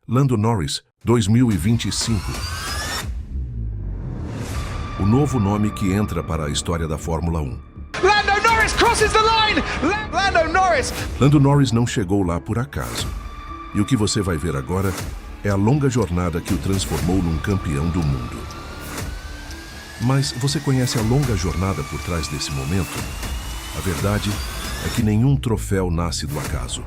Lando Norris, 2025. O novo nome que entra para a história da Fórmula 1. Lando Norris crosses the line! Lando Norris! Lando Norris não chegou lá por acaso. E o que você vai ver agora é a longa jornada que o transformou num campeão do mundo. Mas você conhece a longa jornada por trás desse momento? A verdade é que nenhum troféu nasce do acaso.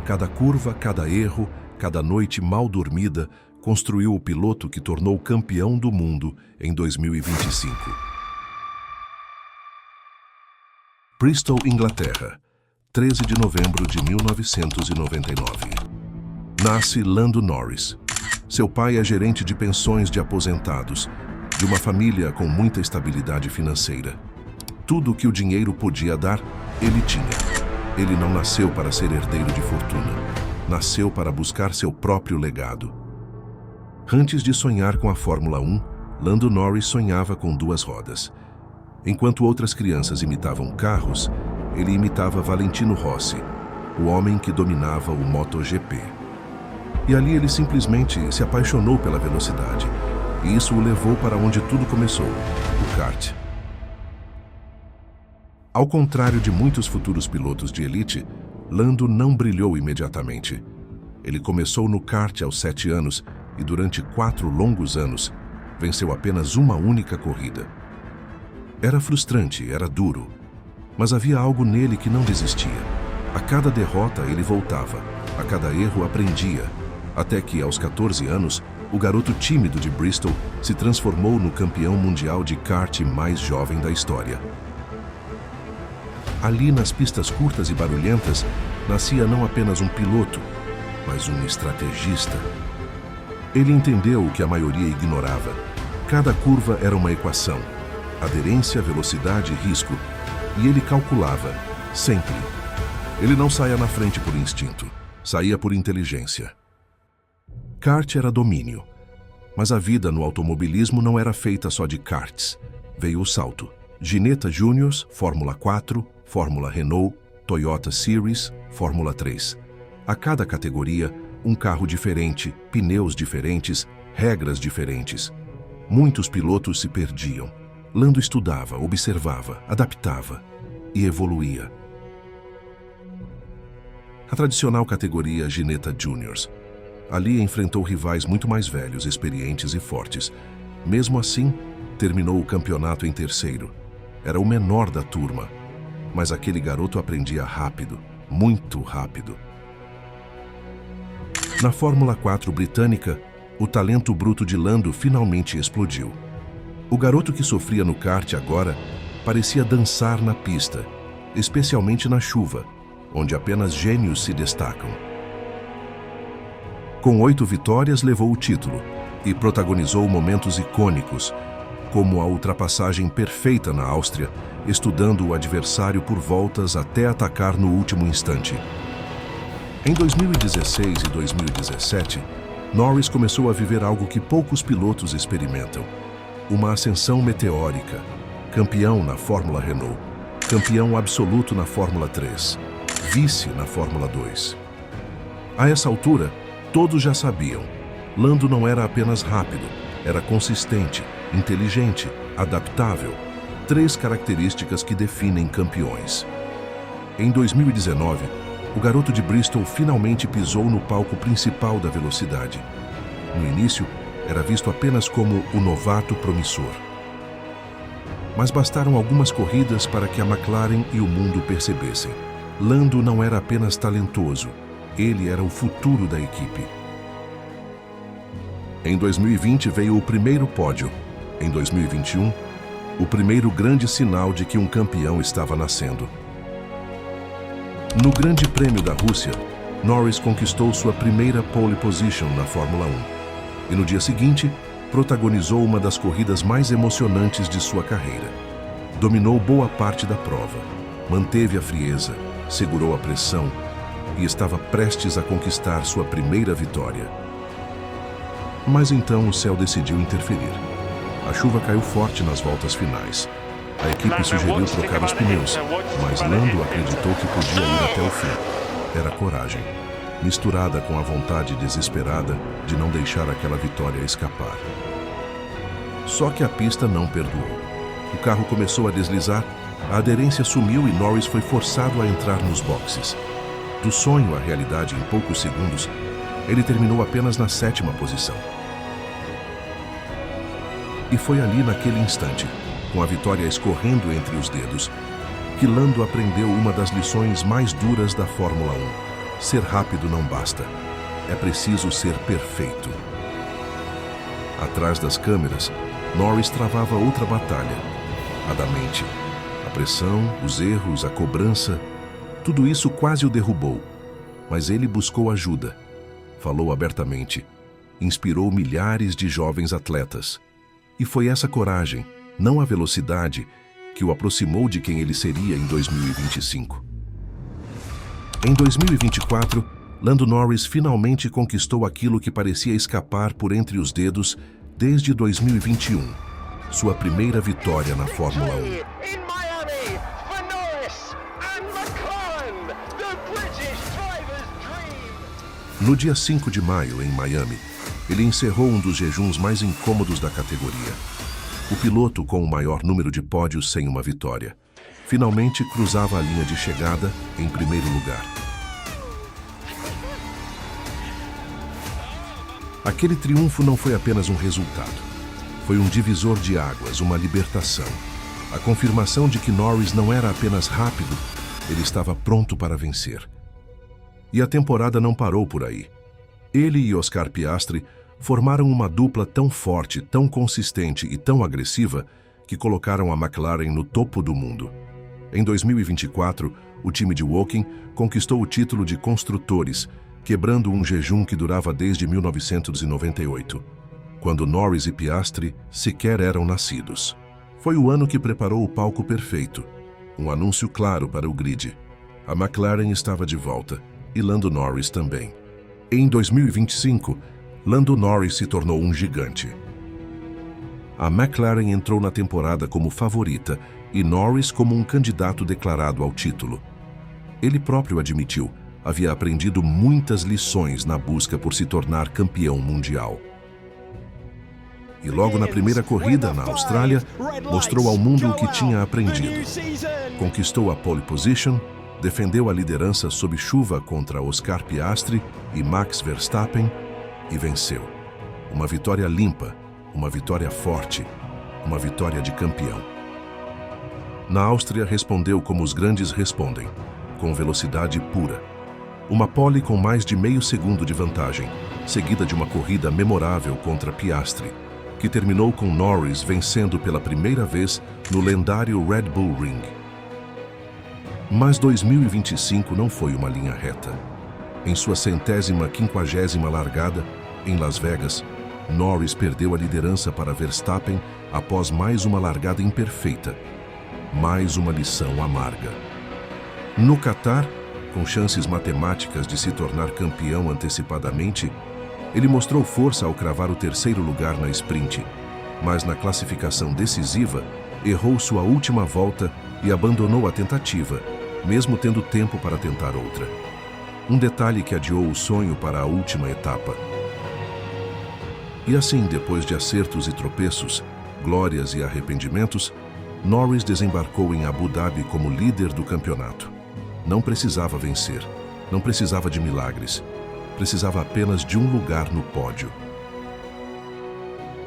Cada curva, cada erro, cada noite mal dormida construiu o piloto que tornou campeão do mundo em 2025. Bristol, Inglaterra, 13 de novembro de 1999. Nasce Lando Norris. Seu pai é gerente de pensões de aposentados, de uma família com muita estabilidade financeira. Tudo o que o dinheiro podia dar, ele tinha. Ele não nasceu para ser herdeiro de fortuna. Nasceu para buscar seu próprio legado. Antes de sonhar com a Fórmula 1, Lando Norris sonhava com duas rodas. Enquanto outras crianças imitavam carros, ele imitava Valentino Rossi, o homem que dominava o MotoGP. E ali ele simplesmente se apaixonou pela velocidade, e isso o levou para onde tudo começou, o kart. Ao contrário de muitos futuros pilotos de elite, Lando não brilhou imediatamente. Ele começou no kart aos 7 anos e durante 4 longos anos venceu apenas uma única corrida. Era frustrante, era duro, mas havia algo nele que não desistia. A cada derrota ele voltava, a cada erro aprendia, até que aos 14 anos, o garoto tímido de Bristol se transformou no campeão mundial de kart mais jovem da história. Ali nas pistas curtas e barulhentas, nascia não apenas um piloto, mas um estrategista. Ele entendeu o que a maioria ignorava. Cada curva era uma equação. Aderência, velocidade e risco. E ele calculava, sempre. Ele não saía na frente por instinto, saía por inteligência. Kart era domínio. Mas a vida no automobilismo não era feita só de karts. Veio o salto. Ginetta Juniors, Fórmula 4, Fórmula Renault, Toyota Series, Fórmula 3. A cada categoria, um carro diferente, pneus diferentes, regras diferentes. Muitos pilotos se perdiam. Lando estudava, observava, adaptava e evoluía. A tradicional categoria Ginetta Juniors. Ali enfrentou rivais muito mais velhos, experientes e fortes. Mesmo assim, terminou o campeonato em terceiro. Era o menor da turma. Mas aquele garoto aprendia rápido, muito rápido. Na Fórmula 4 britânica, o talento bruto de Lando finalmente explodiu. O garoto que sofria no kart agora parecia dançar na pista, especialmente na chuva, onde apenas gênios se destacam. Com 8 vitórias, levou o título e protagonizou momentos icônicos, como a ultrapassagem perfeita na Áustria, estudando o adversário por voltas até atacar no último instante. Em 2016 e 2017, Norris começou a viver algo que poucos pilotos experimentam. Uma ascensão meteórica, campeão na Fórmula Renault, campeão absoluto na Fórmula 3, vice na Fórmula 2. A essa altura, todos já sabiam, Lando não era apenas rápido, era consistente, inteligente, adaptável, 3 características que definem campeões. Em 2019, o garoto de Bristol finalmente pisou no palco principal da velocidade. No início, era visto apenas como o novato promissor. Mas bastaram algumas corridas para que a McLaren e o mundo percebessem. Lando não era apenas talentoso, ele era o futuro da equipe. Em 2020 veio o primeiro pódio. Em 2021, o primeiro grande sinal de que um campeão estava nascendo. No Grande Prêmio da Rússia, Norris conquistou sua primeira pole position na Fórmula 1. E no dia seguinte, protagonizou uma das corridas mais emocionantes de sua carreira. Dominou boa parte da prova, manteve a frieza, segurou a pressão e estava prestes a conquistar sua primeira vitória. Mas então o céu decidiu interferir. A chuva caiu forte nas voltas finais. A equipe sugeriu trocar os pneus, mas Lando acreditou que podia ir até o fim. Era coragem. misturada com a vontade desesperada de não deixar aquela vitória escapar. Só que a pista não perdoou. O carro começou a deslizar, a aderência sumiu e Norris foi forçado a entrar nos boxes. Do sonho à realidade em poucos segundos, ele terminou apenas na 7ª posição. E foi ali naquele instante, com a vitória escorrendo entre os dedos, que Lando aprendeu uma das lições mais duras da Fórmula 1. Ser rápido não basta. É preciso ser perfeito. Atrás das câmeras, Norris travava outra batalha, a da mente. A pressão, os erros, a cobrança, tudo isso quase o derrubou. Mas ele buscou ajuda. Falou abertamente. Inspirou milhares de jovens atletas. E foi essa coragem, não a velocidade, que o aproximou de quem ele seria em 2025. Em 2024, Lando Norris finalmente conquistou aquilo que parecia escapar por entre os dedos desde 2021, sua primeira vitória na Fórmula 1. No dia 5 de maio, em Miami, ele encerrou um dos jejuns mais incômodos da categoria. O piloto com o maior número de pódios sem uma vitória finalmente cruzava a linha de chegada em primeiro lugar. Aquele triunfo não foi apenas um resultado. Foi um divisor de águas, uma libertação. A confirmação de que Norris não era apenas rápido, ele estava pronto para vencer. E a temporada não parou por aí. Ele e Oscar Piastri formaram uma dupla tão forte, tão consistente e tão agressiva que colocaram a McLaren no topo do mundo. Em 2024, o time de Woking conquistou o título de construtores, quebrando um jejum que durava desde 1998, quando Norris e Piastri sequer eram nascidos. Foi o ano que preparou o palco perfeito, um anúncio claro para o grid. A McLaren estava de volta, e Lando Norris também. Em 2025, Lando Norris se tornou um gigante. A McLaren entrou na temporada como favorita e Norris como um candidato declarado ao título. Ele próprio admitiu, havia aprendido muitas lições na busca por se tornar campeão mundial. E logo na primeira corrida, na Austrália, mostrou ao mundo o que tinha aprendido. Conquistou a pole position, defendeu a liderança sob chuva contra Oscar Piastri e Max Verstappen e venceu. Uma vitória limpa, uma vitória forte, uma vitória de campeão. Na Áustria respondeu como os grandes respondem, com velocidade pura. Uma pole com mais de meio segundo de vantagem, seguida de uma corrida memorável contra Piastri, que terminou com Norris vencendo pela primeira vez no lendário Red Bull Ring. Mas 2025 não foi uma linha reta. Em sua 150ª largada, em Las Vegas, Norris perdeu a liderança para Verstappen após mais uma largada imperfeita. Mais uma lição amarga. No Qatar, com chances matemáticas de se tornar campeão antecipadamente, ele mostrou força ao cravar o terceiro lugar na sprint, mas na classificação decisiva, errou sua última volta e abandonou a tentativa, mesmo tendo tempo para tentar outra. Um detalhe que adiou o sonho para a última etapa. E assim, depois de acertos e tropeços, glórias e arrependimentos, Norris desembarcou em Abu Dhabi como líder do campeonato. Não precisava vencer, não precisava de milagres, precisava apenas de um lugar no pódio.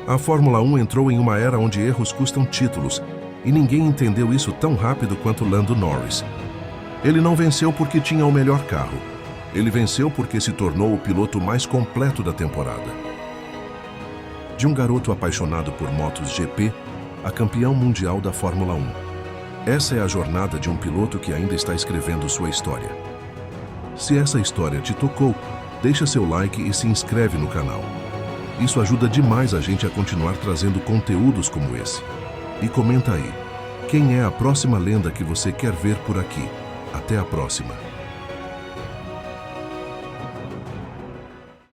A Fórmula 1 entrou em uma era onde erros custam títulos, e ninguém entendeu isso tão rápido quanto Lando Norris. Ele não venceu porque tinha o melhor carro. Ele venceu porque se tornou o piloto mais completo da temporada. De um garoto apaixonado por motos GP, a campeão mundial da Fórmula 1. Essa é a jornada de um piloto que ainda está escrevendo sua história. Se essa história te tocou, deixa seu like e se inscreve no canal. Isso ajuda demais a gente a continuar trazendo conteúdos como esse. E comenta aí, quem é a próxima lenda que você quer ver por aqui? Até a próxima!